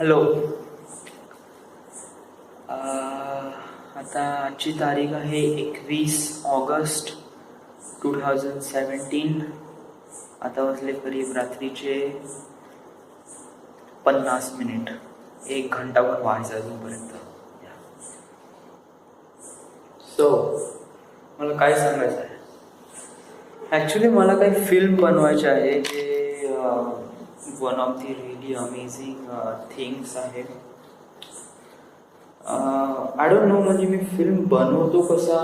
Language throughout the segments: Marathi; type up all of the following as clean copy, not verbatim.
हॅलो. आता आजची तारीख आहे 21 ऑगस्ट 2017. आता वाजले करीब रात्रीचे 50 मिनिट. 1 घंटाभर व्हायचा अजूनपर्यंत. सो मला काय सांगायचं आहे, ॲक्च्युली मला काही फिल्म बनवायचे आहे जे one of the really amazing things आहे. आय डोंट नो, म्हणजे मी फिल्म बनवतो कसा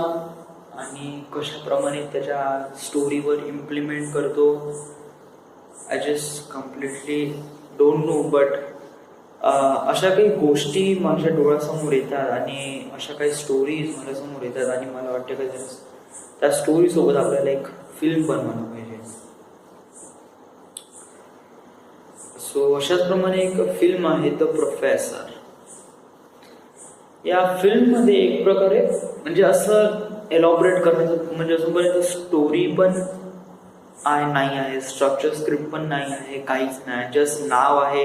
आणि कशाप्रमाणे त्याच्या स्टोरीवर इम्प्लिमेंट करतो, I just completely don't know. But अशा काही गोष्टी माझ्या डोळ्यासमोर येतात आणि अशा काही स्टोरीज माझ्यासमोर येतात आणि मला वाटतं की त्या स्टोरीसोबत आपल्याला एक फिल्म बनवायला पाहिजे. सो अशाच प्रमाणे एक फिल्म आहे द प्रोफेसर. या फिल्ममध्ये एक प्रकारे म्हणजे असं एलॉबरेट करण्याचं, म्हणजे अजूनपर्यंत स्टोरी पण नाही आहे, स्ट्रक्चर स्क्रिप्ट पण नाही आहे, काहीच नाही. जस्ट नाव आहे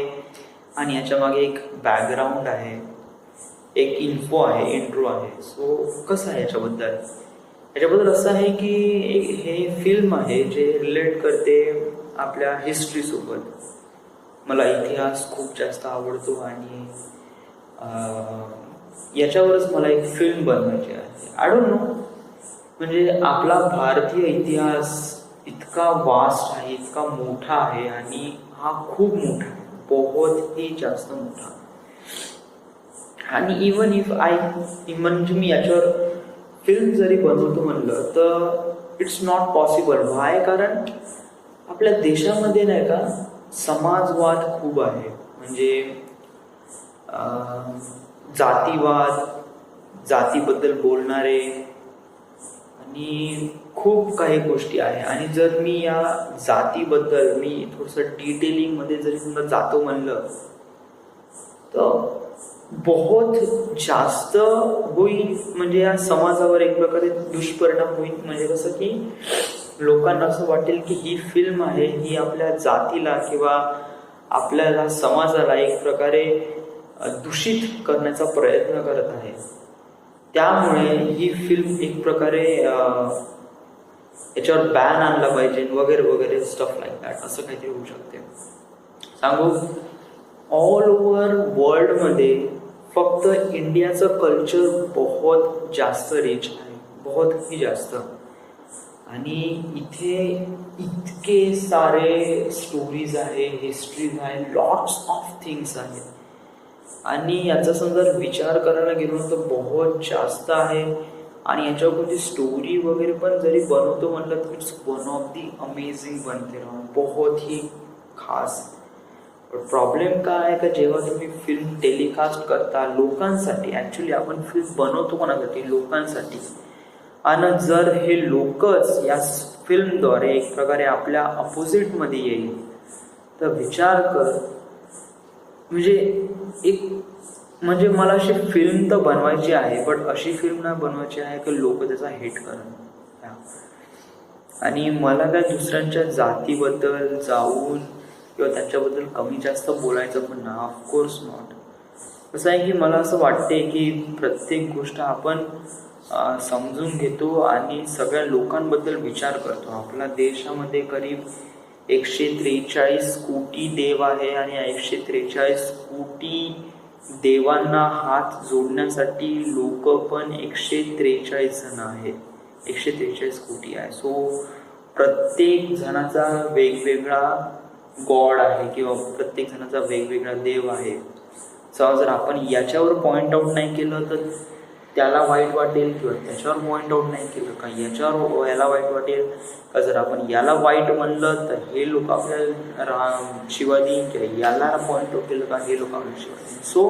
आणि याच्या मागे एक बॅकग्राऊंड आहे, एक इन्फो आहे, इंट्रो आहे. सो कसं आहे याच्याबद्दल असं आहे की हे फिल्म आहे जे रिलेट करते आपल्या हिस्ट्रीसोबत. मला इतिहास खूप जास्त आवडतो आणि याच्यावरच मला एक फिल्म बनवायची आहे. आय डोंट नो, म्हणजे आपला भारतीय इतिहास इतका वास्ट आहे, इतका मोठा आहे आणि हा खूप मोठा आहे, बहुत ही जास्त मोठा. आणि इवन म्हणजे मी याच्यावर फिल्म जरी बनवतो म्हणलं तर इट्स नॉट पॉसिबल. व्हाय? कारण आपल्या देशामध्ये नाही का समाजवाद खूप आहे, म्हणजे जातीवाद, जातीबद्दल बोलणारे आणि खूप काही गोष्टी आहे. आणि जर मी या जातीबद्दल मी थोडंसं डिटेलिंगमध्ये जरी समजा जातो म्हणलं तर बहुत जास्त होईल, म्हणजे या समाजावर एक प्रकारे दुष्परिणाम होईल. म्हणजे कसं की लोकांना असं वाटेल की ही फिल्म आहे ही आपल्या जातीला किंवा आपल्याला समाजाला एक प्रकारे दूषित करण्याचा प्रयत्न करत आहे. त्यामुळे ही फिल्म एक प्रकारे याच्यावर बॅन आणला पाहिजे वगैरे वगैरे, स्टफ लाईक दॅट, असं काहीतरी होऊ शकते. सांगू, ऑल ओव्हर वर्ल्डमध्ये फक्त इंडियाचं कल्चर बहुत जास्त रिच आहे, बहुत ही जास्त. आणि इथे इतके सारे स्टोरीज आहे, हिस्ट्रीज आहे, लॉट्स ऑफ थिंग्स आहेत. आणि याचा समजा विचार करायला गेलो तर बहुत जास्त आहे. आणि याच्यावरती स्टोरी वगैरे पण जरी बनवतो म्हटलं तर it's one of the amazing बनते, बहुत ही खास. प्रॉब्लेम काय आहे का जेव्हा तुम्ही फिल्म टेलिकास्ट करता लोकांसाठी, ॲक्च्युली आपण फिल्म बनवतो कोणासाठी? लोकांसाठी. आणि जर हे लोकच या फिल्मद्वारे एक प्रकारे आपल्या अपोजिटमध्ये येईल तर विचार कर, म्हणजे मला अशी फिल्म तर बनवायची आहे, बट अशी फिल्म नाही बनवायची आहे की लोक त्याचा हेट करणार. आणि मला काय दुसऱ्यांच्या जातीबद्दल जाऊन किंवा त्याच्याबद्दल कमी जास्त बोलायचं पण ना, ऑफकोर्स नॉट. कसं आहे की मला असं वाटते की प्रत्येक गोष्ट आपण समजून घेतो आणि सगळ्या लोकांबद्दल विचार करतो. आपल्या देशामध्ये करीब 143 कोटी देव आहे आणि 143 कोटी देवांना हात जोडण्यासाठी लोक पण 143 जण आहेत, 143 कोटी आहे. सो प्रत्येक जणाचा वेगवेगळा गॉड आहे किंवा प्रत्येक जणाचा वेगवेगळा देव आहे. सो जर आपण याच्यावर पॉइंट आउट नाही केलं तर त्याला वाईट वाटेल, किंवा त्याच्यावर पॉइंट आउट नाही केलं का याच्यावर याला वाईट वाटेल, का जर आपण याला वाईट म्हणलं तर हे लोक आपल्याला शिवा देईन, किंवा याला पॉइंट आउट केलं का हे लोक आपल्याला शिवा देईन. सो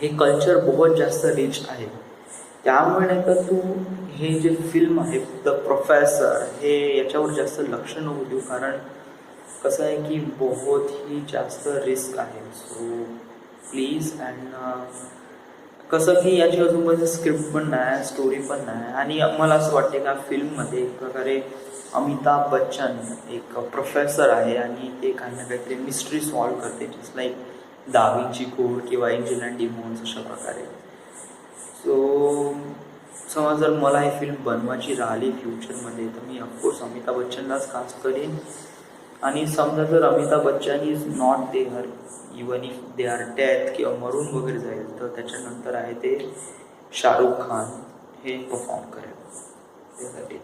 हे कल्चर बहुत जास्त रिच आहे. त्यामुळे नाही का तू हे जे फिल्म आहे द प्रोफेसर, हे याच्यावर जास्त लक्ष नको देऊ, कारण कसं आहे की बहुत ही जास्त रिस्क आहे. So please. अँड कसं की याची अजून स्क्रिप्ट पण नाही, स्टोरी पण नाही. आणि मला असं वाटते का फिल्ममध्ये एक प्रकारे अमिताभ बच्चन एक प्रोफेसर आहे आणि ते काही ना काहीतरी मिस्ट्री सॉल्व्ह करते, जस्ट लाईक दाविंची कोड किंवा एंजल अँड डिमॉन्स अशा प्रकारे. सो समज जर मला ही फिल्म बनवायची राहिली फ्युचरमध्ये तर मी ऑफकोर्स अमिताभ बच्चनलाच कास्ट करेन. आणि समजा जर Amitabh Bachchan is not there, even if they are death किंवा मरून वगैरे जाईल, तर त्याच्यानंतर आहे ते शाहरुख खान हे परफॉर्म करेल त्यासाठी.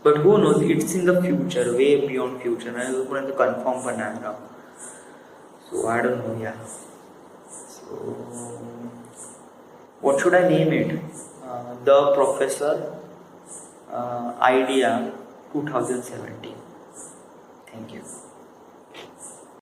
But who knows, it's in the future, way beyond future, आणि तोपर्यंत कन्फर्म पण नाही राहू. So I don't know. Yeah so what should I name it? The Professor Idea 2017. Thank you.